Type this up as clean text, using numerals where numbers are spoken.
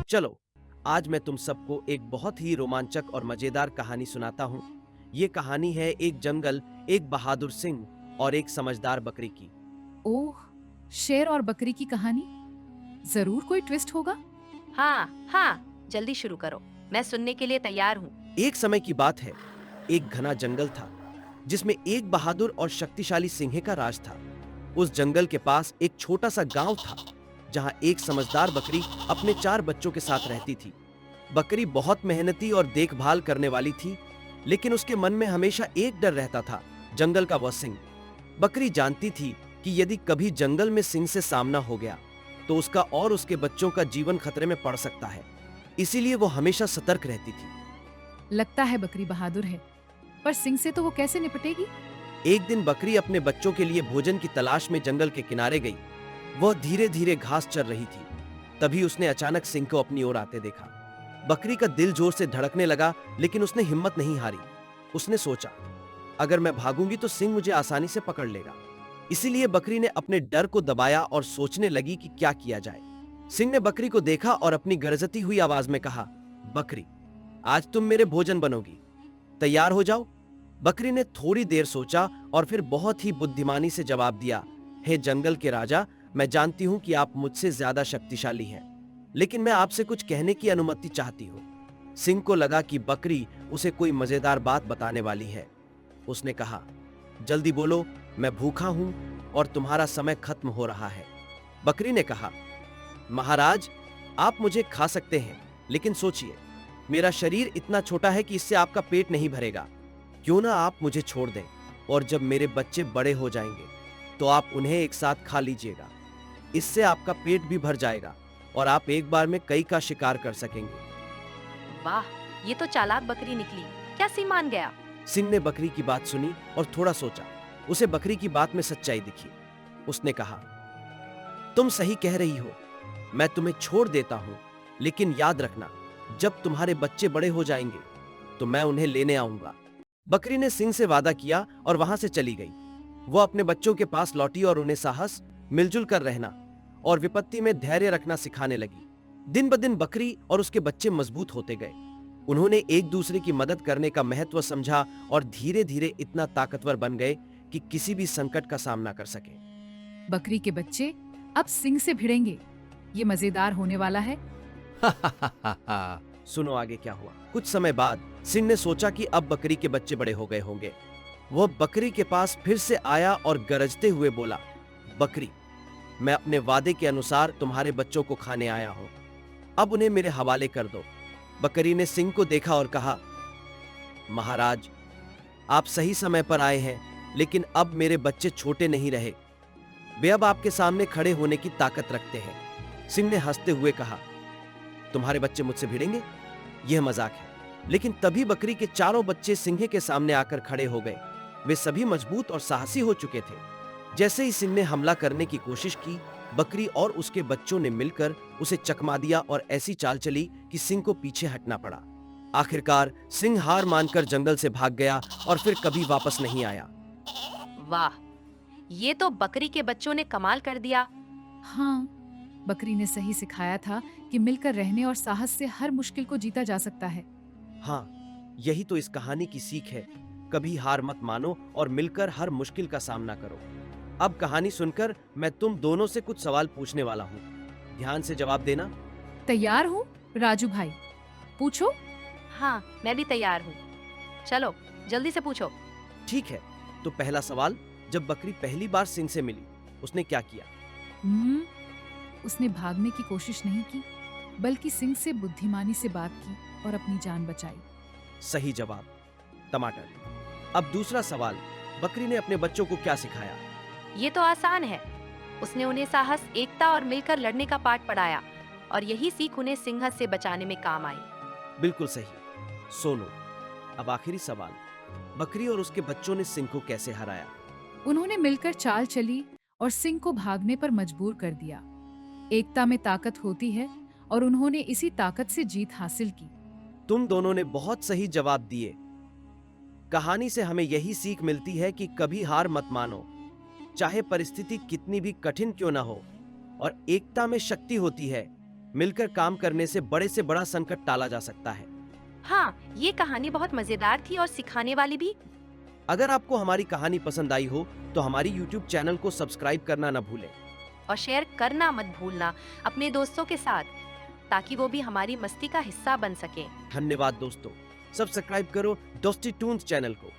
चलो, आज मैं तुम सबको एक बहुत ही रोमांचक और मजेदार कहानी सुनाता हूँ। ये कहानी है एक जंगल, एक बहादुर सिंह और एक समझदार बकरी की। ओह, शेर और बकरी की कहानी। जरूर कोई ट्विस्ट होगा। हाँ हाँ, जल्दी शुरू करो। मैं सुनने के लिए तैयार हूँ। एक समय की बात है, एक घना जंगल था जिसमें एक बहादुर और शक्तिशाली सिंह का राज था। उस जंगल के पास एक छोटा सा गांव था जहां एक समझदार बकरी अपने 4 बच्चों के साथ रहती थी। बकरी बहुत मेहनती और देखभाल करने वाली थी, लेकिन उसके मन में हमेशा एक डर रहता था, जंगल का वह सिंह। बकरी जानती थी कि यदि कभी जंगल में सिंह से सामना हो गया तो उसका और उसके बच्चों का जीवन खतरे में पड़ सकता है। इसीलिए वो हमेशा सतर्क रहती थी। लगता है बकरी बहादुर है, पर सिंह से तो वो कैसे निपटेगी? एक दिन बकरी अपने बच्चों के लिए भोजन की तलाश में जंगल के किनारे गई। वह धीरे धीरे घास चर रही थी। तभी उसने अचानक सिंह को अपनी ओर आते देखा। बकरी का दिल जोर से धड़कने लगा, लेकिन उसने हिम्मत नहीं हारी। उसने सोचा, अगर मैं भागूंगी तो सिंह मुझे आसानी से पकड़ लेगा। इसीलिए बकरी ने अपने डर को दबाया और सोचने लगी कि क्या किया जाए। सिंह ने बकरी को देखा और अपनी गरजती हुई आवाज में कहा, बकरी, आज तुम मेरे भोजन बनोगी, तैयार हो जाओ। बकरी ने थोड़ी देर सोचा और फिर बहुत ही बुद्धिमानी से जवाब दिया, हे जंगल के राजा, मैं जानती हूं कि आप मुझसे ज्यादा शक्तिशाली हैं, लेकिन मैं आपसे कुछ कहने की अनुमति चाहती हूं। सिंह को लगा कि बकरी उसे कोई मजेदार बात बताने वाली है। उसने कहा, जल्दी बोलो, मैं भूखा हूं और तुम्हारा समय खत्म हो रहा है। बकरी ने कहा, महाराज, आप मुझे खा सकते हैं, लेकिन सोचिए, मेरा शरीर इतना छोटा है कि इससे आपका पेट नहीं भरेगा। क्यों ना आप मुझे छोड़ दें, और जब मेरे बच्चे बड़े हो जाएंगे तो आप उन्हें एक साथ खा लीजिएगा। इससे आपका पेट भी भर जाएगा और आप एक बार में कई का शिकार कर सकेंगे। वाह, ये तो चालाक बकरी निकली। क्या सिंह मान गया? सिंह ने बकरी की बात सुनी और थोड़ा सोचा। उसे बकरी की बात में सच्चाई दिखी। उसने कहा, तुम सही कह रही हो, मैं तुम्हें छोड़ देता हूं, लेकिन याद रखना, जब तुम्हारे बच्चे बड़े हो जाएंगे तो मैं उन्हें लेने आऊंगा। बकरी ने सिंह से वादा किया और वहां से चली गई। वो अपने बच्चों के पास लौटी और उन्हें साहस, मिलजुल कर रहना और विपत्ति में धैर्य रखना सिखाने लगी। दिन ब दिन बकरी और उसके बच्चे मजबूत होते गए। उन्होंने एक दूसरे की मदद करने का महत्व समझा और धीरे धीरे इतना ताकतवर बन गए कि किसी भी संकट का सामना कर सके। बकरी के बच्चे अब सिंह से भिड़ेंगे। ये मजेदार होने वाला है। सुनो आगे क्या हुआ। कुछ समय बाद सिंह ने सोचा कि अब बकरी के बच्चे बड़े हो गए होंगे। वह बकरी के पास फिर से आया और गरजते हुए बोला, बकरी, मैं अपने वादे के अनुसार तुम्हारे बच्चों को खाने आया हूं, अब उन्हें मेरे हवाले कर दो। बकरी ने सिंह को देखा और कहा, महाराज, आप सही समय पर आए हैं, लेकिन अब मेरे बच्चे छोटे नहीं रहे। वे अब आपके सामने खड़े होने की ताकत रखते हैं। सिंह ने हंसते हुए कहा, तुम्हारे बच्चे मुझसे भिड़ेंगे? यह मजाक है। लेकिन तभी बकरी के चारों बच्चे सिंह के सामने आकर खड़े हो गए। वे सभी मजबूत और साहसी हो चुके थे। जैसे ही सिंह ने हमला करने की कोशिश की, बकरी और उसके बच्चों ने मिलकर उसे चकमा दिया और ऐसी चाल चली कि सिंह को पीछे हटना पड़ा। आखिरकार सिंह हार मानकर जंगल से भाग गया और फिर कभी वापस नहीं आया। वाह, ये तो बकरी के बच्चों ने कमाल कर दिया। हाँ, बकरी ने सही सिखाया था कि मिलकर रहने और साहस से हर मुश्किल को जीता जा सकता है। हाँ, यही तो इस कहानी की सीख है। कभी हार मत मानो और मिलकर हर मुश्किल का सामना करो। अब कहानी सुनकर मैं तुम दोनों से कुछ सवाल पूछने वाला हूँ। ध्यान से जवाब देना। तैयार हूँ राजू भाई, पूछो। हाँ, मैं भी तैयार हूँ। चलो, जल्दी से पूछो। ठीक है, तो पहला सवाल, जब बकरी पहली बार सिंह से मिली, उसने क्या किया? उसने भागने की कोशिश नहीं की, बल्कि सिंह से बुद्धिमानी से बात की और अपनी जान बचाई। सही जवाब, टमाटर। अब दूसरा सवाल, बकरी ने अपने बच्चों को क्या सिखाया? ये तो आसान है। उसने उन्हें साहस, एकता और मिलकर लड़ने का पाठ पढ़ाया, और यही सीख उन्हें सिंह से बचाने में काम आई। बिल्कुल सही। सोनो, अब आखिरी सवाल, बकरी और उसके बच्चों ने सिंह को कैसे हराया? उन्होंने मिलकर चाल चली और सिंह को भागने पर मजबूर कर दिया। एकता में ताकत होती है और उन्होंने इसी ताकत से जीत हासिल की। तुम दोनों ने बहुत सही जवाब दिए। कहानी से हमें यही सीख मिलती है कि कभी हार मत मानो, चाहे परिस्थिति कितनी भी कठिन क्यों ना हो। और एकता में शक्ति होती है, मिलकर काम करने से बड़ा संकट टाला जा सकता है। हाँ, ये कहानी बहुत मजेदार थी और सिखाने वाली भी। अगर आपको हमारी कहानी पसंद आई हो तो हमारी YouTube चैनल को सब्सक्राइब करना न भूलें। और शेयर करना मत भूलना अपने दोस्तों के साथ, ताकि वो भी हमारी मस्ती का हिस्सा बन सके। धन्यवाद दोस्तों, सब्सक्राइब करो डस्टी टून्स चैनल को।